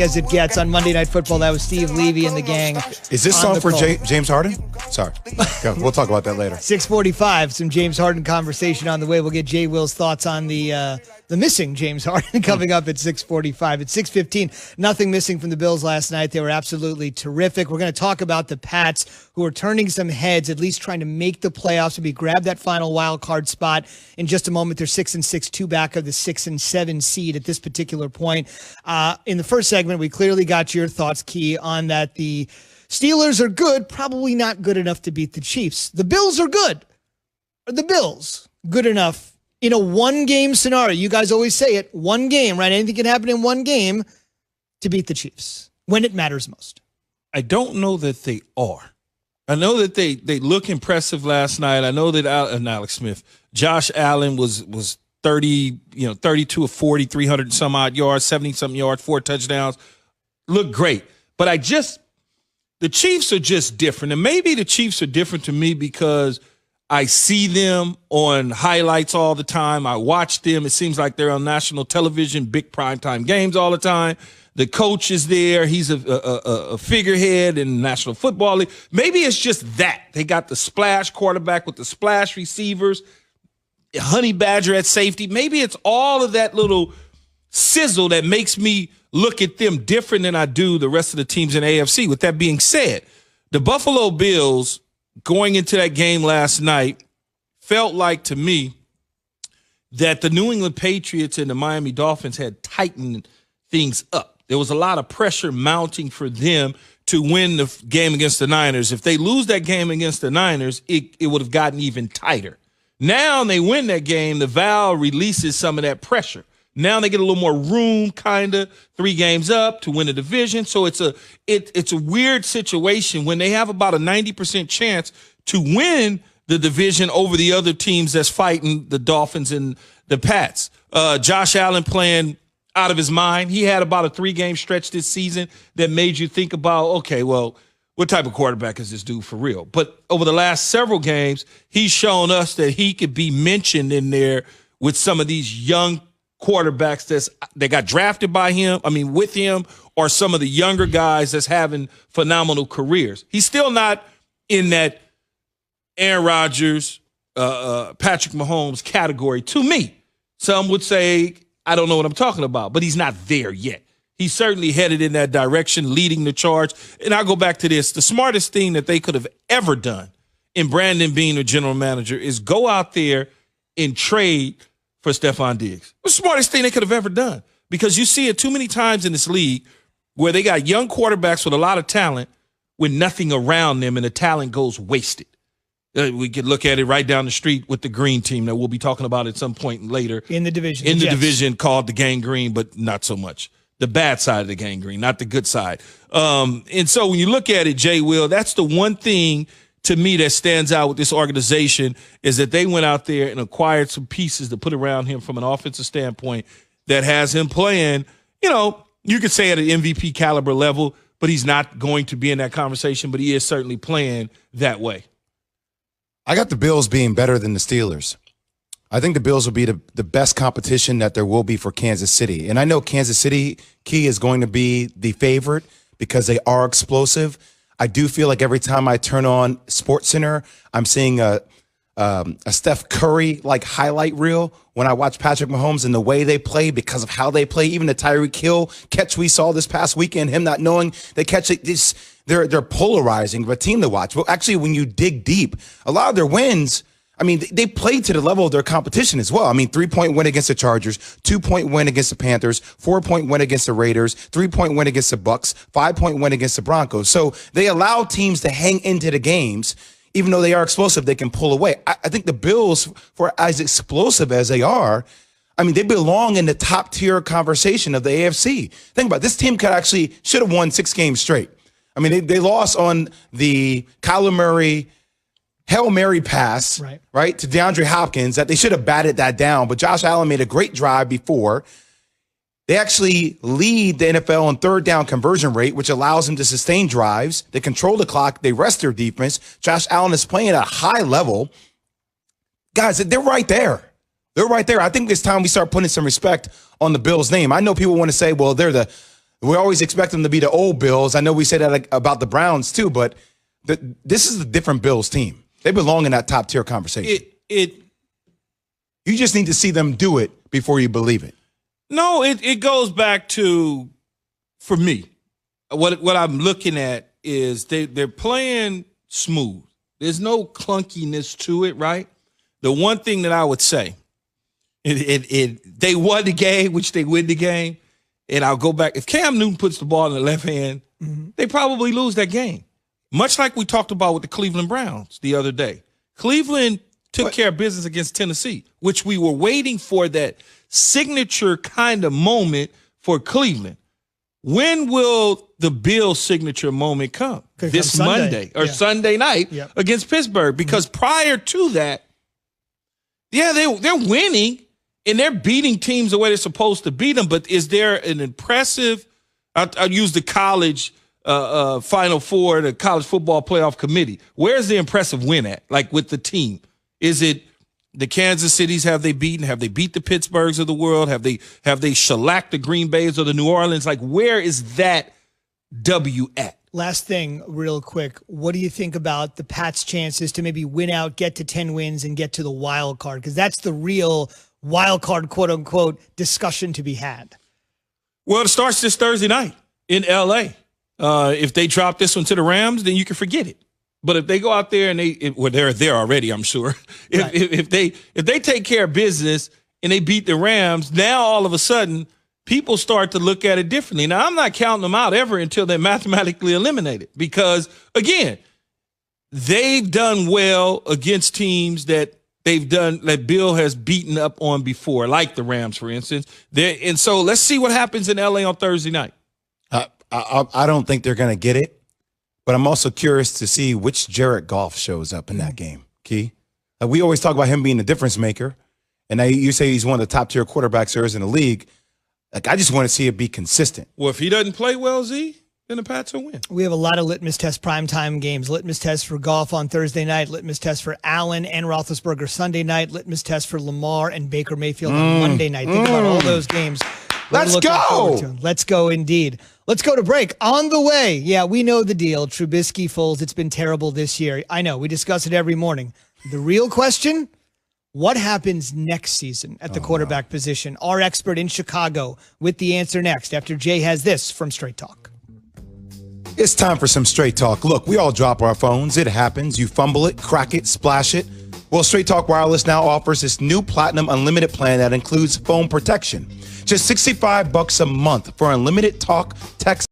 As it gets on Monday Night Football. That was Steve Levy and the gang. Is this song for James Harden? Sorry. We'll talk about that later. 6:45, some James Harden conversation on the way. We'll get Jay Will's thoughts on the missing James Harden coming up at 6:45. At 6:15, nothing missing from the Bills last night. They were absolutely terrific. We're going to talk about the Pats, who are turning some heads, at least trying to make the playoffs, maybe grab that final wild card spot. In just a moment, they're 6-6, 2 back of the 6-7 seed at this particular point. In the first segment, we clearly got your thoughts, Key, on that the Steelers are good, probably not good enough to beat the Chiefs. The Bills are good. Are the Bills good enough in a one-game scenario? You guys always say it, one game, right? Anything can happen in one game to beat the Chiefs when it matters most. I don't know that they are. I know that they look impressive last night. I know that Alex Smith, Josh Allen was 32 of 40, 300 and some odd yards, 70-something yards, 4 touchdowns. Look great. But the Chiefs are just different. And maybe the Chiefs are different to me because I see them on highlights all the time. I watch them. It seems like they're on national television, big primetime games all the time. The coach is there. He's a figurehead in the National Football League. Maybe it's just that. They got the splash quarterback with the splash receivers, Honey Badger at safety. Maybe it's all of that little sizzle that makes me look at them different than I do the rest of the teams in AFC. With that being said, the Buffalo Bills going into that game last night felt like to me that the New England Patriots and the Miami Dolphins had tightened things up. There was a lot of pressure mounting for them to win the game against the Niners. If they lose that game against the Niners, it would have gotten even tighter. Now they win that game, the valve releases some of that pressure. Now they get a little more room, kind of 3 games up to win the division. So it's a weird situation when they have about a 90% chance to win the division over the other teams that's fighting the Dolphins and the Pats. Josh Allen playing out of his mind. He had about a 3-game stretch this season that made you think about, okay, well, what type of quarterback is this dude for real? But over the last several games, he's shown us that he could be mentioned in there with some of these young quarterbacks that got drafted with him, or some of the younger guys that's having phenomenal careers. He's still not in that Aaron Rodgers, Patrick Mahomes category to me. Some would say, I don't know what I'm talking about, but he's not there yet. He's certainly headed in that direction, leading the charge. And I'll go back to this. The smartest thing that they could have ever done in Brandon Beane, the general manager, is go out there and trade for Stephon Diggs. The smartest thing they could have ever done, because you see it too many times in this league where they got young quarterbacks with a lot of talent with nothing around them, and the talent goes wasted. We could look at it right down the street with the Green team that we'll be talking about at some point later. In the division. In the division called the Gang Green, but not so much. The bad side of the Gang Green, not the good side. And so when you look at it, Jay Will, that's the one thing to me that stands out with this organization, is that they went out there and acquired some pieces to put around him from an offensive standpoint that has him playing, you could say at an MVP caliber level, but he's not going to be in that conversation, but he is certainly playing that way. I got the Bills being better than the Steelers. I think the Bills will be the best competition that there will be for Kansas City. And I know Kansas City, Key, is going to be the favorite because they are explosive. I do feel like every time I turn on SportsCenter, I'm seeing a Steph Curry-like highlight reel when I watch Patrick Mahomes and the way they play, because of how they play. Even the Tyreek Hill catch we saw this past weekend, him not knowing they catch it, they're polarizing of a team to watch. But actually, when you dig deep, a lot of their wins, they played to the level of their competition as well. 3-point win against the Chargers, 2-point win against the Panthers, 4-point win against the Raiders, 3-point win against the Bucks, 5-point win against the Broncos. So they allow teams to hang into the games. Even though they are explosive, they can pull away. I think the Bills, for as explosive as they are, they belong in the top tier conversation of the AFC. Think about it. This team should have won 6 games straight. They lost on the Kyler Murray Hail Mary pass, right, to DeAndre Hopkins that they should have batted that down. But Josh Allen made a great drive before. They actually lead the NFL in third down conversion rate, which allows them to sustain drives. They control the clock. They rest their defense. Josh Allen is playing at a high level. Guys, they're right there. They're right there. I think it's time we start putting some respect on the Bills' name. I know people want to say, well, they're We always expect them to be the old Bills. I know we say that about the Browns too, but this is a different Bills team. They belong in that top tier conversation. You just need to see them do it before you believe it. No, it goes back to, for me, what I'm looking at is they're playing smooth. There's no clunkiness to it, right? The one thing that I would say, they won the game, which they win the game, and I'll go back. If Cam Newton puts the ball in the left hand, they probably lose that game. Much like we talked about with the Cleveland Browns the other day. Cleveland took care of business against Tennessee, which we were waiting for, that signature kind of moment for Cleveland. When will the Bills' signature moment come? This Monday or Sunday night against Pittsburgh. Because prior to that, they're winning and they're beating teams the way they're supposed to beat them. But is there an impressive, I'll use the college Final Four, the college football playoff committee. Where's the impressive win at, like with the team? Is it the Kansas Cities? Have they beaten? Have they beat the Pittsburghs of the world? Have they shellacked the Green Bays or the New Orleans? Like, where is that W at? Last thing, real quick. What do you think about the Pats' chances to maybe win out, get to 10 wins, and get to the wild card? Because that's the real wild card, quote unquote, discussion to be had. Well, it starts this Thursday night in L.A. If they drop this one to the Rams, then you can forget it. But if they go out there and they're there already, I'm sure. If they take care of business and they beat the Rams, now all of a sudden people start to look at it differently. Now, I'm not counting them out ever until they're mathematically eliminated, because again, they've done well against teams that Bill has beaten up on before, like the Rams, for instance. And so let's see what happens in LA on Thursday night. I don't think they're going to get it. But I'm also curious to see which Jared Goff shows up in that game, Key. We always talk about him being the difference maker, and now you say he's one of the top-tier quarterbacks there is in the league. Like, I just want to see it be consistent. Well, if he doesn't play well, Z, then the Pats will win. We have a lot of litmus test primetime games. Litmus test for Goff on Thursday night, litmus test for Allen and Roethlisberger Sunday night, litmus test for Lamar and Baker Mayfield on Monday night. Think about all those games. Let's go. Let's go indeed. Let's go to break. On the way, yeah, we know the deal. Trubisky, Foles, it's been terrible this year. I know, we discuss it every morning. The real question, what happens next season at the quarterback position? Our expert in Chicago with the answer next after Jay has this from Straight Talk. It's time for some Straight Talk. Look, we all drop our phones. It happens. You fumble it, crack it, splash it. Well, Straight Talk Wireless now offers this new Platinum Unlimited plan that includes phone protection. Just $65 a month for unlimited talk, text,